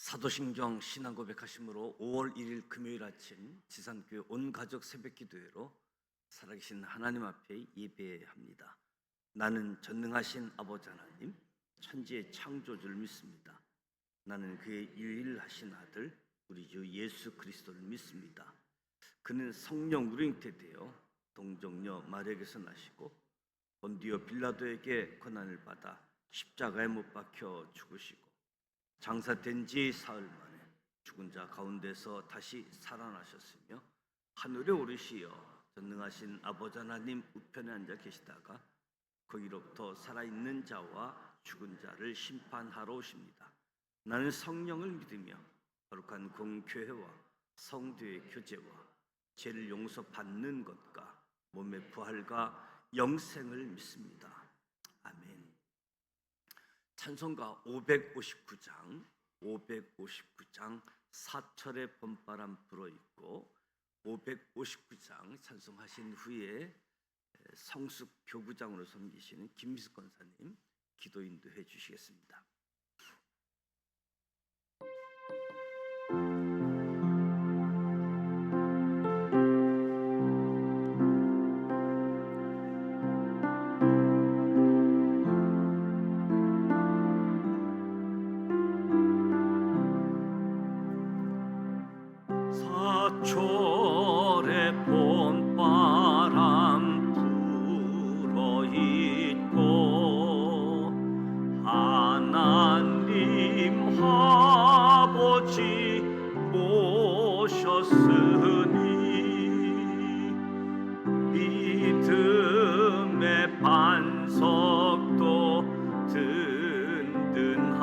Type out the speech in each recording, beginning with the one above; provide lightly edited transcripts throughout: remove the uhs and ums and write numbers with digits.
사도신경 신앙 고백하심으로 5월 1일 금요일 아침 지산교회 온가족 새벽기도회로 살아계신 하나님 앞에 예배합니다. 나는 전능하신 아버지 하나님, 천지의 창조주를 믿습니다. 나는 그의 유일하신 아들 우리 주 예수 그리스도를 믿습니다. 그는 성령으로 잉태되어 동정녀 마리아에게서 나시고 본디오 빌라도에게 고난을 받아 십자가에 못 박혀 죽으시고 장사된 지 사흘 만에 죽은 자 가운데서 다시 살아나셨으며 하늘에 오르시어 전능하신 아버지 하나님 우편에 앉아 계시다가 거기로부터 살아있는 자와 죽은 자를 심판하러 오십니다. 나는 성령을 믿으며 거룩한 공교회와 성도의 교제와 죄를 용서받는 것과 몸의 부활과 영생을 믿습니다. 아멘. 찬송가 559장 4철의 봄바람 불어있고 559장 찬송하신 후에 성숙 교구장으로 섬기시는 김미숙 권사님 기도 인도해 주시겠습니다. 사철의 봄바람 불어있고 하나님 아버지 오셨으니 믿음의 반석도 든든하다.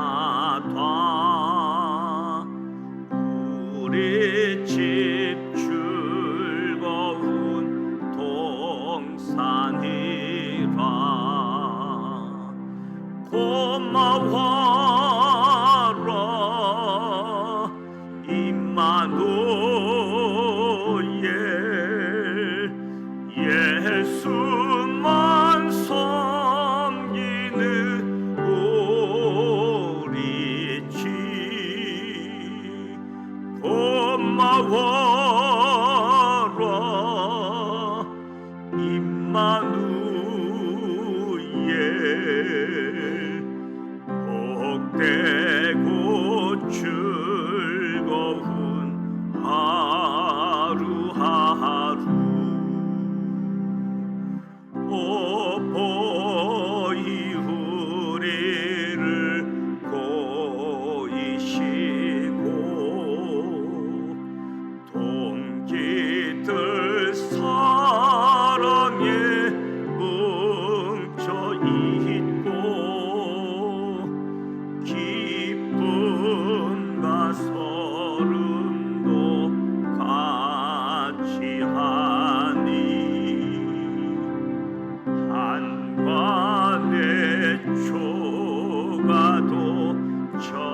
우리 집 즐거운 동산이라. 고마워라 임마누엘. 예수만 섬기는 우리 집. 고마워라 임마누엘. 복되고 즐거운 하루하루. 보이 우리를 보이시고 동기들 사랑에 뭉쳐있고 기쁨과 서름도 같이 하니 한관의 초가도 천국이라.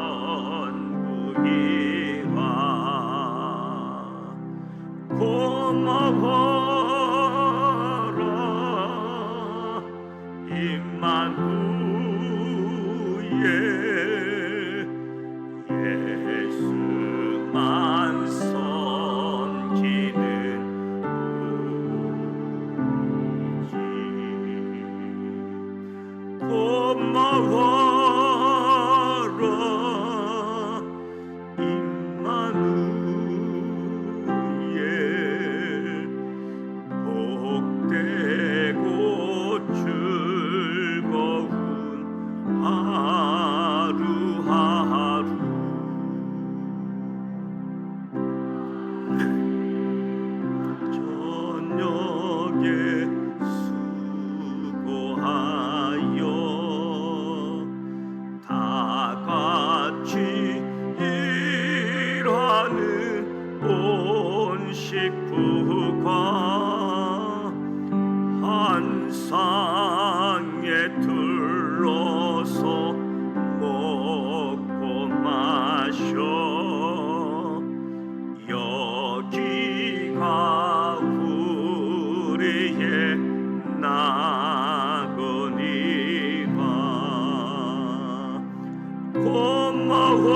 고마워라 임마누엘. 예수만 섬기는 우리 집. 고마워라 임마누엘. 복되고 즐거운 하루하루. 저녁에 수고하여 다 같이 일하는 온 식구가 한 상에 둘러서 먹고 마셔. 여기가 우리의 나그니라. 고마워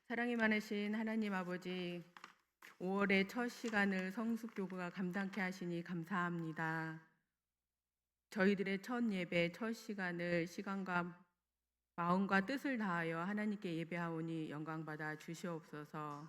사랑이 많으신 하나님 아버지, 5월의 첫 시간을 성숙교구가 감당케 하시니 감사합니다. 저희들의 첫 예배, 첫 시간을 시간과 마음과 뜻을 다하여 하나님께 예배하오니 영광받아 주시옵소서.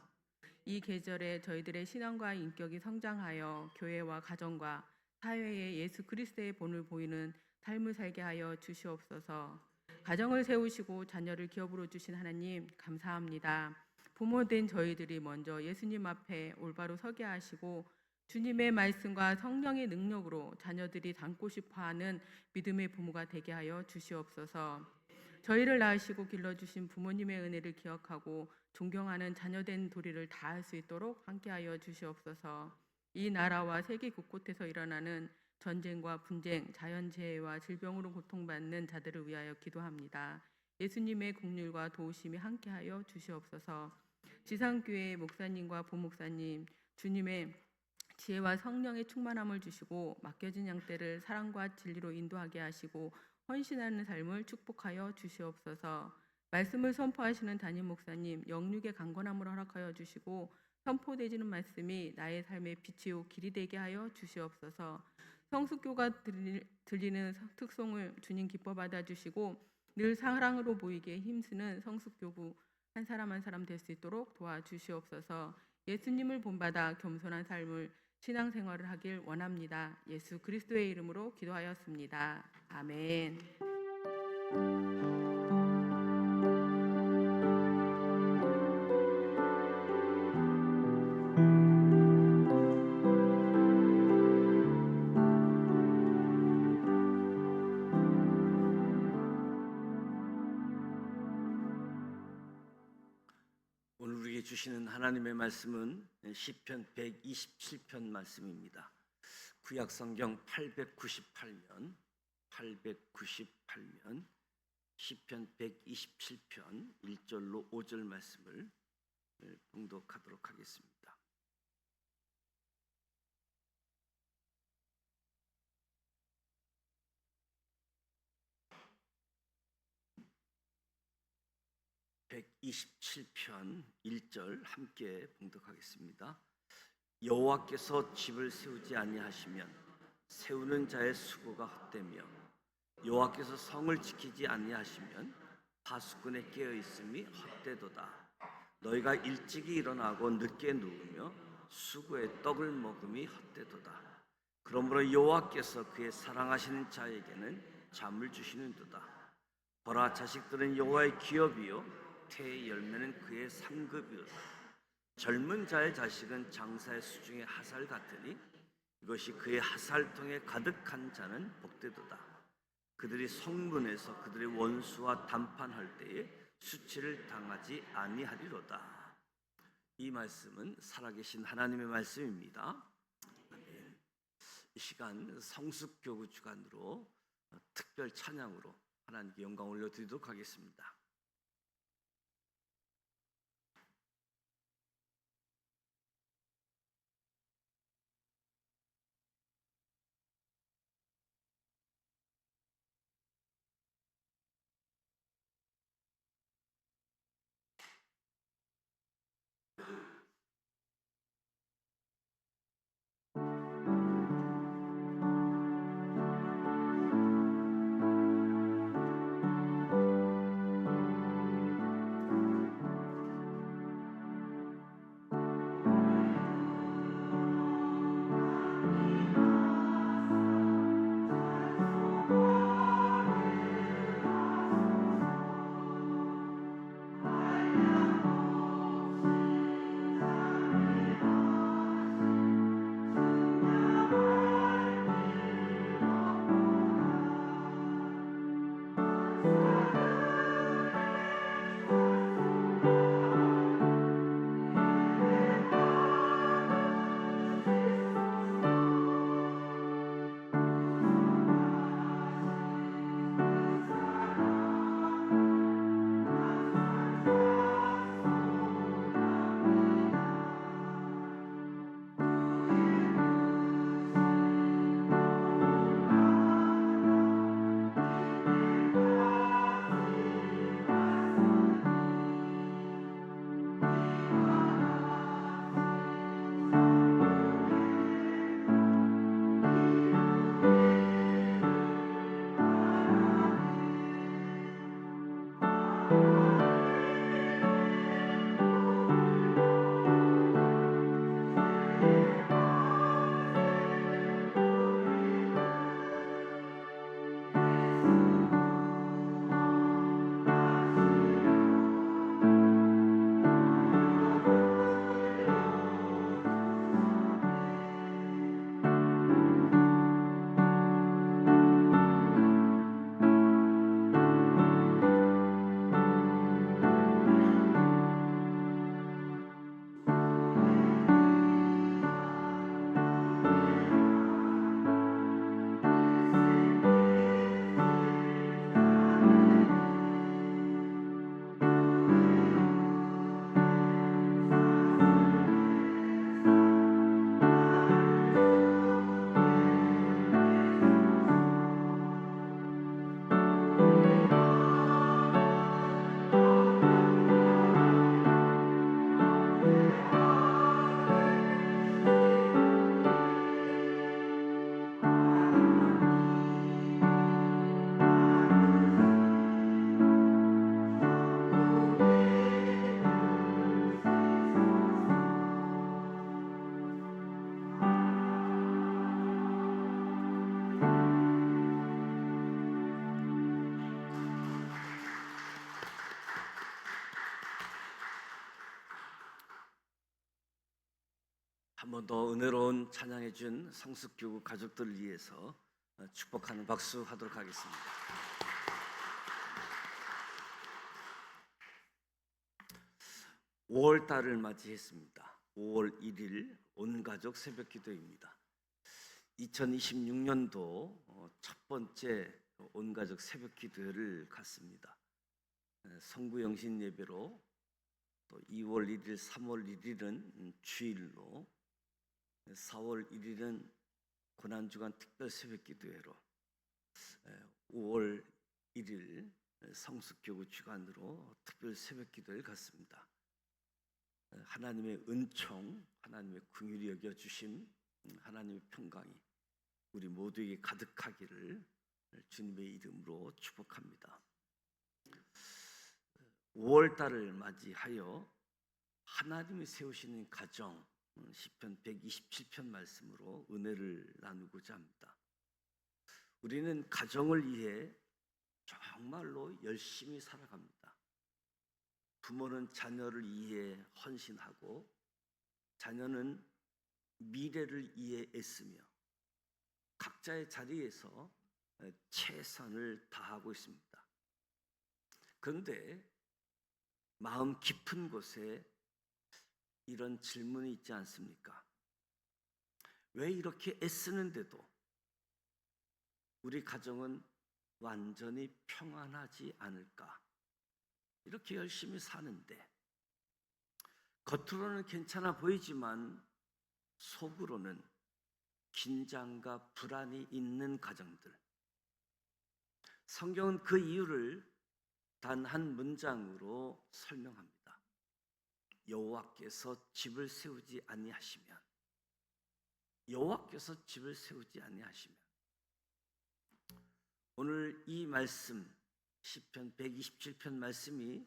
이 계절에 저희들의 신앙과 인격이 성장하여 교회와 가정과 사회에 예수 그리스도의 본을 보이는 삶을 살게 하여 주시옵소서. 가정을 세우시고 자녀를 기업으로 주신 하나님 감사합니다. 부모된 저희들이 먼저 예수님 앞에 올바로 서게 하시고 주님의 말씀과 성령의 능력으로 자녀들이 닮고 싶어하는 믿음의 부모가 되게 하여 주시옵소서. 저희를 낳으시고 길러주신 부모님의 은혜를 기억하고 존경하는 자녀된 도리를 다할 수 있도록 함께하여 주시옵소서. 이 나라와 세계 곳곳에서 일어나는 전쟁과 분쟁, 자연재해와 질병으로 고통받는 자들을 위하여 기도합니다. 예수님의 긍휼과 도우심이 함께하여 주시옵소서. 지상교회 목사님과 부목사님, 주님의 지혜와 성령의 충만함을 주시고 맡겨진 양떼를 사랑과 진리로 인도하게 하시고 헌신하는 삶을 축복하여 주시옵소서. 말씀을 선포하시는 담임 목사님 영육의 강건함을 허락하여 주시고 선포되지는 말씀이 나의 삶의 빛이요 길이 되게 하여 주시옵소서. 성숙교가 들리는 특송을 주님 기뻐 받아 주시고 늘 사랑으로 보이게 힘쓰는 성숙교구 한 사람 한 사람 될 수 있도록 도와주시옵소서. 예수님을 본받아 겸손한 삶을 신앙생활을 하길 원합니다. 예수 그리스도의 이름으로 기도하였습니다. 아멘. 오늘 우리에게 주시는 하나님의 말씀은 시편 127편 말씀입니다. 구약 성경 898면 시편 127편 1절로 5절 말씀을 봉독하도록 하겠습니다. (127편) 1절 함께 봉독하겠습니다. 여호와께서 집을 세우지 아니하시면 세우는 자의 수고가 헛되며 여호와께서 성을 지키지 아니하시면 파수꾼의 깨어 있음이 헛되도다. 너희가 일찍이 일어나고 늦게 누우며 수고의 떡을 먹음이 헛되도다. 그러므로 여호와께서 그의 사랑하시는 자에게는 잠을 주시는도다. 보라, 자식들은 여호와의 기업이요 태의 열매는 그의 상급이로다. 젊은 자의 자식은 장사의 수중의 하살 같으니 이것이 그의 하살통에 가득한 자는 복되도다. 그들이 성문에서 그들의 원수와 담판할 때에 수치를 당하지 아니하리로다. 이 말씀은 살아계신 하나님의 말씀입니다. 아멘. 이 시간 성숙교구 주간으로 특별 찬양으로 하나님께 영광 올려드리도록 하겠습니다. 한 번 더 은혜로운 찬양해 준 성숙교구 가족들을 위해서 축복하는 박수 하도록 하겠습니다. 5월 달을 맞이했습니다. 5월 1일 온가족 새벽기도입니다. 2026년도 첫 번째 온가족 새벽기도회를 갖습니다. 성구영신 예배로 또 2월 1일, 3월 1일은 주일로, 4월 1일은 고난주간 특별 새벽기도회로, 5월 1일 성숙교구 주간으로 특별 새벽기도회를 갖습니다. 하나님의 은총, 하나님의 긍휼히 여겨주심, 하나님의 평강이 우리 모두에게 가득하기를 주님의 이름으로 축복합니다. 5월 달을 맞이하여 하나님이 세우시는 가정, 시편 127편 말씀으로 은혜를 나누고자 합니다. 우리는 가정을 위해 정말로 열심히 살아갑니다. 부모는 자녀를 위해 헌신하고, 자녀는 미래를 위해 애쓰며 각자의 자리에서 최선을 다하고 있습니다. 그런데 마음 깊은 곳에 이런 질문이 있지 않습니까? 왜 이렇게 애쓰는데도 우리 가정은 완전히 평안하지 않을까? 이렇게 열심히 사는데 겉으로는 괜찮아 보이지만 속으로는 긴장과 불안이 있는 가정들. 성경은 그 이유를 단 한 문장으로 설명합니다. 여호와께서 집을 세우지 아니하시면, 여호와께서 집을 세우지 아니하시면. 오늘 이 말씀, 시편 127편 말씀이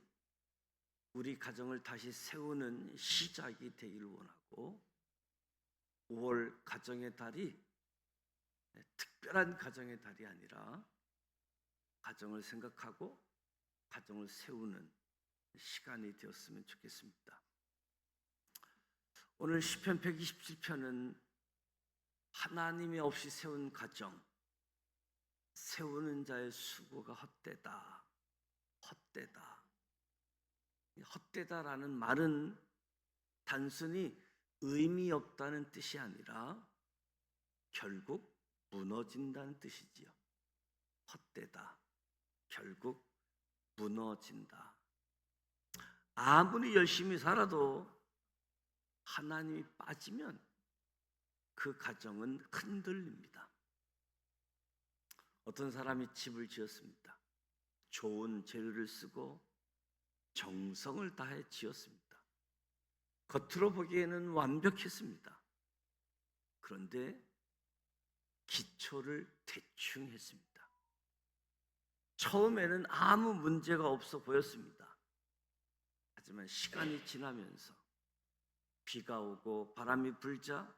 우리 가정을 다시 세우는 시작이 되기를 원하고, 5월 가정의 달이 특별한 가정의 달이 아니라 가정을 생각하고 가정을 세우는 시간이 되었으면 좋겠습니다. 오늘 시편 127편은 하나님이 없이 세운 가정, 세우는 자의 수고가 헛되다, 헛되다. 헛되다라는 말은 단순히 의미 없다는 뜻이 아니라 결국 무너진다는 뜻이지요. 헛되다, 결국 무너진다. 아무리 열심히 살아도 하나님이 빠지면 그 가정은 흔들립니다. 어떤 사람이 집을 지었습니다. 좋은 재료를 쓰고 정성을 다해 지었습니다. 겉으로 보기에는 완벽했습니다. 그런데 기초를 대충 했습니다. 처음에는 아무 문제가 없어 보였습니다. 하지만 시간이 지나면서 비가 오고 바람이 불자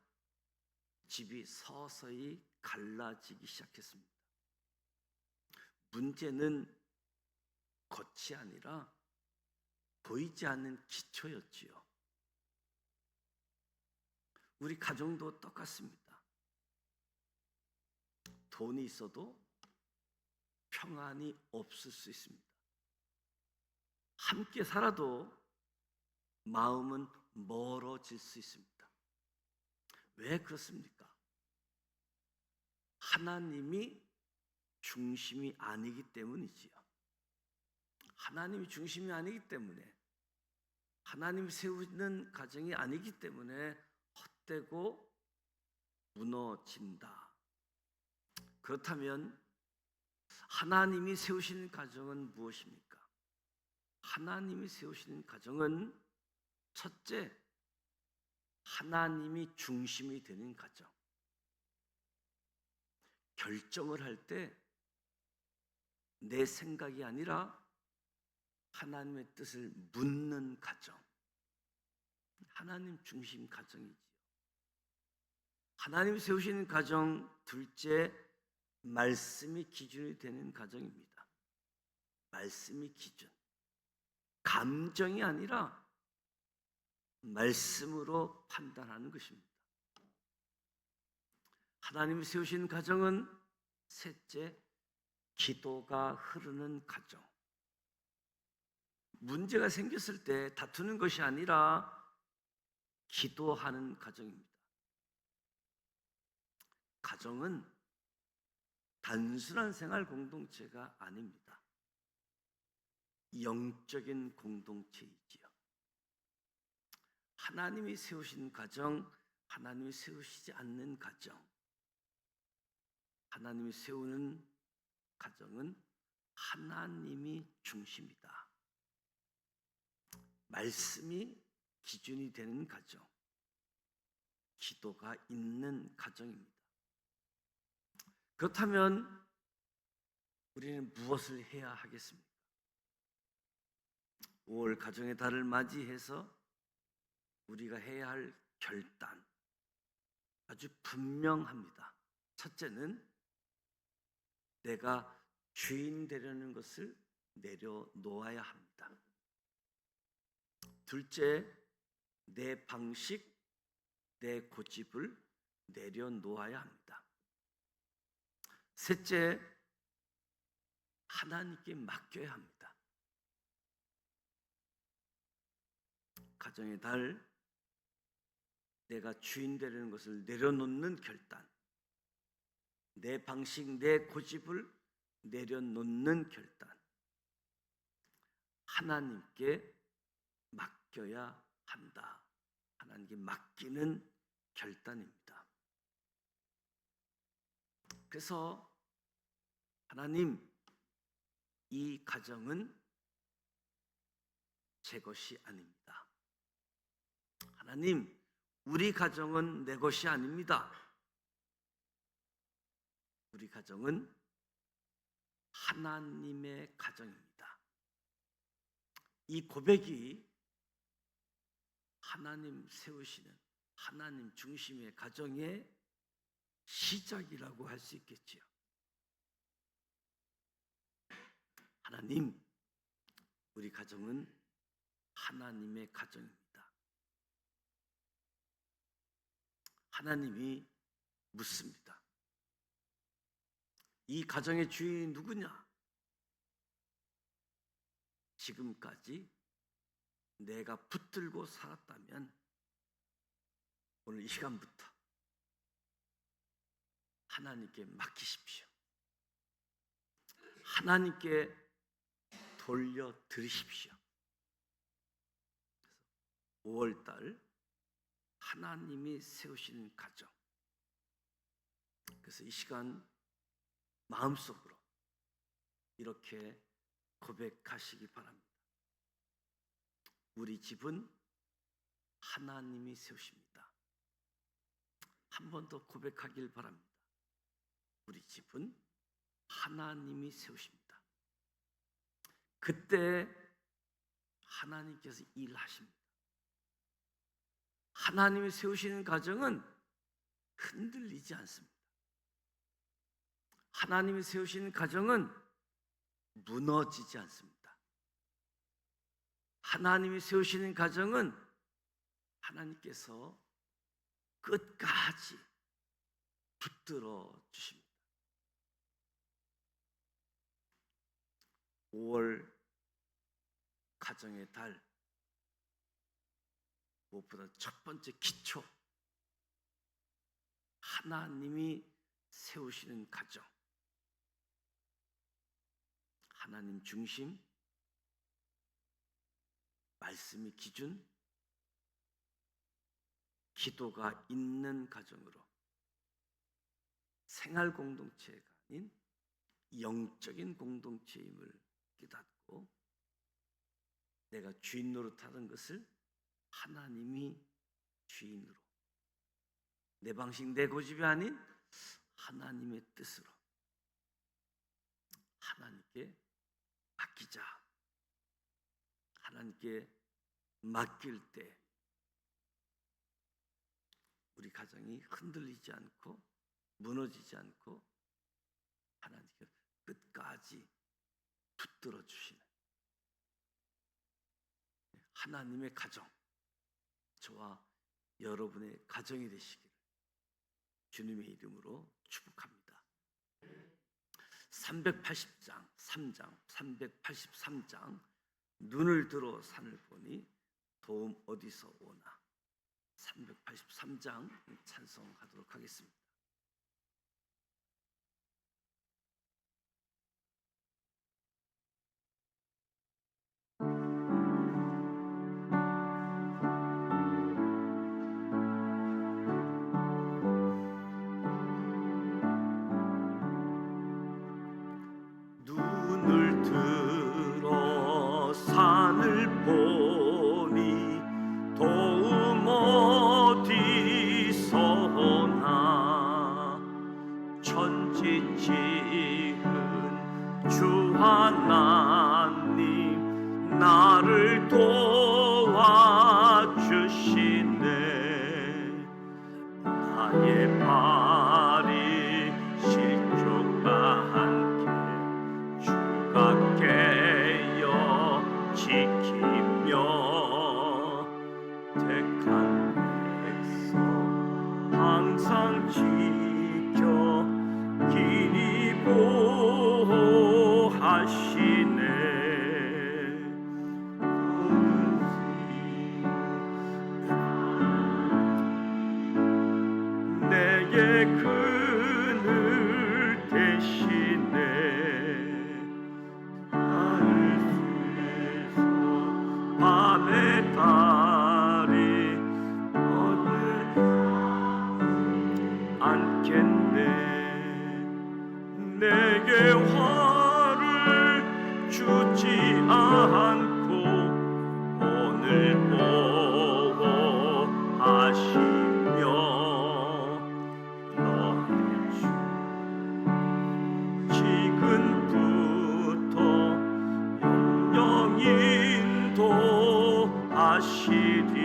집이 서서히 갈라지기 시작했습니다. 문제는 겉이 아니라 보이지 않는 기초였지요. 우리 가정도 똑같습니다. 돈이 있어도 평안이 없을 수 있습니다. 함께 살아도 마음은 멀어질 수 있습니다. 왜 그렇습니까? 하나님이 중심이 아니기 때문이지요. 하나님이 중심이 아니기 때문에, 하나님이 세우는 가정이 아니기 때문에 헛되고 무너진다. 그렇다면 하나님이 세우시는 가정은 무엇입니까? 하나님이 세우시는 가정은 첫째, 하나님이 중심이 되는 가정. 결정을 할 때 내 생각이 아니라 하나님의 뜻을 묻는 가정. 하나님 중심 가정이지요. 하나님이 세우시는 가정, 둘째, 말씀이 기준이 되는 가정입니다. 말씀이 기준. 감정이 아니라 말씀으로 판단하는 것입니다. 하나님이 세우신 가정은 셋째, 기도가 흐르는 가정. 문제가 생겼을 때 다투는 것이 아니라 기도하는 가정입니다. 가정은 단순한 생활 공동체가 아닙니다. 영적인 공동체이지요. 하나님이 세우신 가정, 하나님이 세우시지 않는 가정. 하나님이 세우는 가정은 하나님이 중심이다. 말씀이 기준이 되는 가정. 기도가 있는 가정입니다. 그렇다면 우리는 무엇을 해야 하겠습니까? 5월 가정의 달을 맞이해서 우리가 해야 할 결단 아주 분명합니다. 첫째는 내가 주인 되려는 것을 내려놓아야 합니다. 둘째, 내 방식, 내 고집을 내려놓아야 합니다. 셋째, 하나님께 맡겨야 합니다. 가정의 달, 내가 주인 되려는 것을 내려놓는 결단, 내 방식, 내 고집을 내려놓는 결단, 하나님께 맡겨야 한다. 하나님께 맡기는 결단입니다. 그래서 하나님, 이 가정은 제 것이 아닙니다. 하나님, 우리 가정은 내 것이 아닙니다. 우리 가정은 하나님의 가정입니다. 이 고백이 하나님 세우시는 하나님 중심의 가정의 시작이라고 할 수 있겠지요. 하나님, 우리 가정은 하나님의 가정입니다. 하나님이 묻습니다. 이 가정의 주인이 누구냐? 지금까지 내가 붙들고 살았다면 오늘 이 시간부터 하나님께 맡기십시오. 하나님께 돌려드리십시오. 5월달 하나님이 세우시는 가정. 그래서 이 시간 마음속으로 이렇게 고백하시기 바랍니다. 우리 집은 하나님이 세우십니다. 한 번 더 고백하길 바랍니다. 우리 집은 하나님이 세우십니다. 그때 하나님께서 일하십니다. 하나님이 세우시는 가정은 흔들리지 않습니다. 하나님이 세우시는 가정은 무너지지 않습니다. 하나님이 세우시는 가정은 하나님께서 끝까지 붙들어 주십니다. 5월 가정의 달, 무엇보다 첫 번째 기초, 하나님이 세우시는 가정, 하나님 중심, 말씀이 기준, 기도가 있는 가정으로 생활 공동체가 아닌 영적인 공동체임을 깨닫고 내가 주인 노릇하던 것을 하나님이 주인으로, 내 방식 내 고집이 아닌 하나님의 뜻으로 하나님께 맡기자. 하나님께 맡길 때 우리 가정이 흔들리지 않고 무너지지 않고 하나님께 끝까지 붙들어 주시는 하나님의 가정, 저와 여러분의 가정이 되시기를 주님의 이름으로 축복합니다. 380장 3장 383장 눈을 들어 산을 보니 도움 어디서 오나. 383장 찬송하도록 하겠습니다. 눈을 들어 산을 보니 도움 어디서 오나. 천지지은 주 하나님 나를 도와주시네. 나의 발이 실족과 함께 주가 깨어 지키며 택한 백성 항상 지켜 길이 보호하시네. 내게 그늘 대신에 나를 위해서 밤의 달이 어느 않겠네. 내게 화를 주지 않고 오늘 보호하시며 너의 주 지금부터 영영 인도하시리.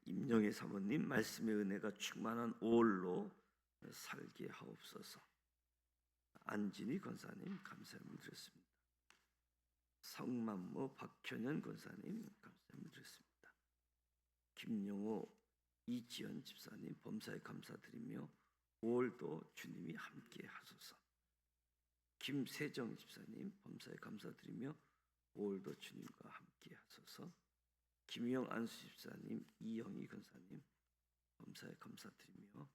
임영애 사모님, 말씀의 은혜가 충만한 5월로 살게 하옵소서. 안진희 권사님, 감사의 드렸습니다. 성만모 박현현 권사님, 감사의 드렸습니다. 김영호 이지연 집사님, 범사에 감사드리며 5월도 주님이 함께 하소서. 김세정 집사님, 범사에 감사드리며 5월도 주님과 함께 하소서. 김영 안수 집사님, 이영희 권사님, 범사에 감사드리며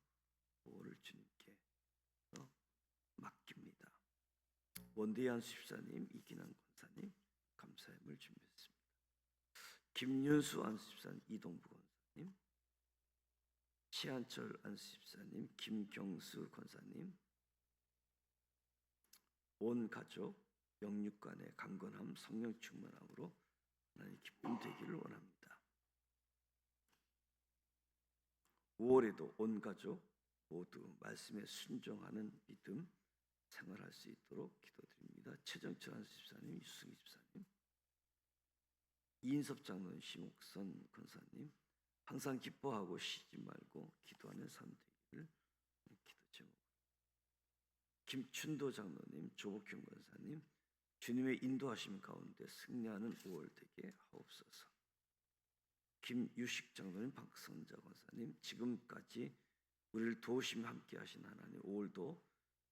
5월을 주님께 맡깁니다. 원대한 집사님, 이기남 권사님, 감사의 물 준비했습니다. 김윤수 안수 집사님, 이동부 권사님, 치한철 안수 집사님, 김경수 권사님, 온 가족 영육간의 강건함, 성령 충만함으로 하나님 기쁨 되기를 원합니다. 5월에도 온 가족 모두 말씀에 순종하는 믿음 생활할 수 있도록 기도드립니다. 최정철 안수 집사님, 유승희 집사님, 이인섭 장로님, 심옥선 권사님, 항상 기뻐하고 쉬지 말고 기도하는 삶 되기를 기도 제목. 김춘도 장로님, 조복현 권사님, 주님의 인도하심 가운데 승리하는 5월 되게 하옵소서. 김유식 장로님, 박선자 권사님, 지금까지 우리를 도우시며 함께 하신 하나님, 5월도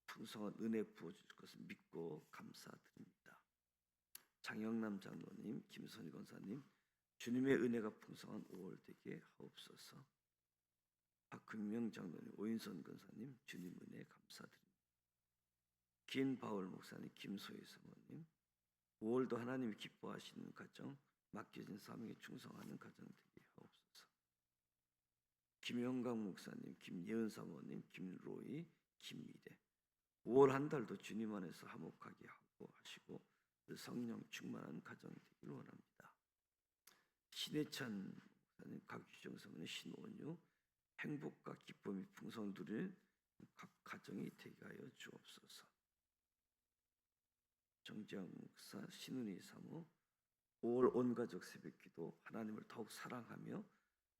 풍성한 은혜 부어주실 것을 믿고 감사드립니다. 장영남 장로님, 김선희 권사님, 주님의 은혜가 풍성한 5월 되게 하옵소서. 박흥명 장로님, 오인선 권사님, 주님 은혜 감사드립니다. 김바울 목사님, 김소희 사모님, 5월도 하나님이 기뻐하시는 가정, 맡겨진 사명에 충성하는 가정 되게 하옵소서. 김영강 목사님, 김예은 사모님, 김로이, 김미래, 5월 한 달도 주님 안에서 화목하게 하고 하시고 그 성령 충만한 가정 되기를 원합니다. 신해찬 목사님, 각유정 사모님, 신원유, 행복과 기쁨이 풍성을 누리는 각 가정이 되게 하여 주옵소서. 정지영 목사, 신은희 사모, 5월 온가족 새벽기도 하나님을 더욱 사랑하며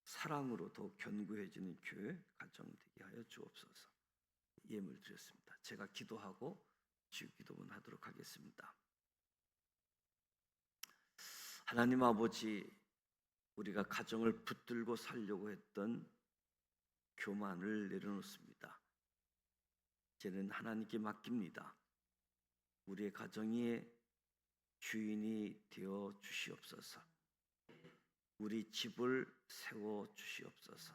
사랑으로 더욱 견고해지는 교회 가정 되게 하여 주옵소서. 예물 드렸습니다. 제가 기도하고 기도문 하도록 하겠습니다. 하나님 아버지, 우리가 가정을 붙들고 살려고 했던 교만을 내려놓습니다. 이제는 하나님께 맡깁니다. 우리의 가정의 주인이 되어 주시옵소서. 우리 집을 세워 주시옵소서.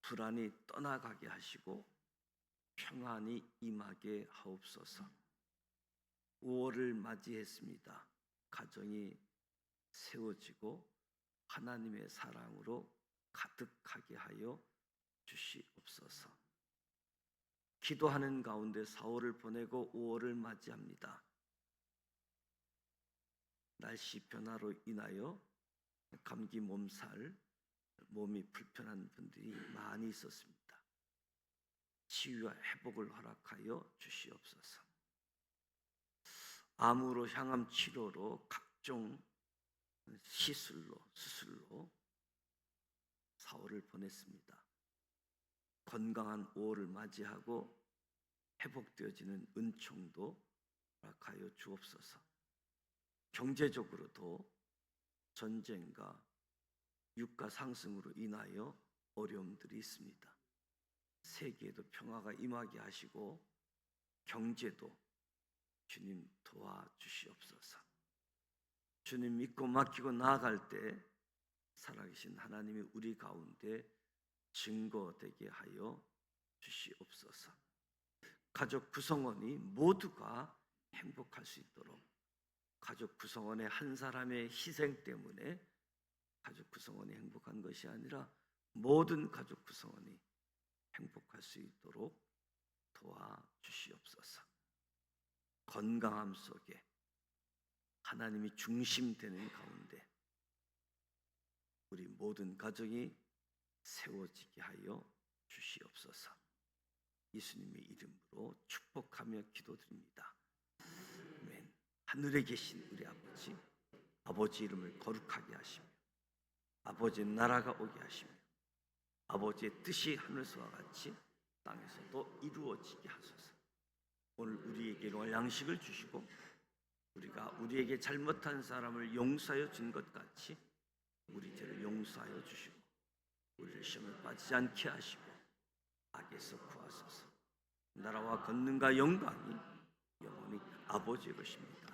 불안이 떠나가게 하시고 평안이 임하게 하옵소서. 5월을 맞이했습니다. 가정이 세워지고 하나님의 사랑으로 가득하게 하여 주시옵소서. 기도하는 가운데 4월을 보내고 5월을 맞이합니다. 날씨 변화로 인하여 감기 몸살, 몸이 불편한 분들이 많이 있었습니다. 치유와 회복을 허락하여 주시옵소서. 암으로 향암 치료로 각종 수술로 4월을 보냈습니다. 건강한 5월을 맞이하고 회복되어지는 은총도 허락하여 주옵소서. 경제적으로도 전쟁과 유가 상승으로 인하여 어려움들이 있습니다. 세계에도 평화가 임하게 하시고 경제도 주님 도와주시옵소서. 주님 믿고 맡기고 나아갈 때 살아계신 하나님이 우리 가운데 증거되게 하여 주시옵소서. 가족 구성원이 모두가 행복할 수 있도록, 가족 구성원의 한 사람의 희생 때문에 가족 구성원이 행복한 것이 아니라 모든 가족 구성원이 행복할 수 있도록 도와주시옵소서. 건강함 속에 하나님이 중심되는 가운데 우리 모든 가정이 세워지게 하여 주시옵소서. 예수님의 이름으로 축복하며 기도드립니다. 아멘. 하늘에 계신 우리 아버지, 아버지 이름을 거룩하게 하시며 아버지의 나라가 오게 하시며 아버지의 뜻이 하늘에서와 같이 땅에서도 이루어지게 하소서. 오늘 우리에게 일용할 양식을 주시고 우리가 우리에게 잘못한 사람을 용서하여 준 것 같이 우리 죄를 용서하여 주시고 우리를 시험에 빠지지 않게 하시고 악에서 구하소서. 나라와 권능과 영광이 영원히 아버지의 것입니다.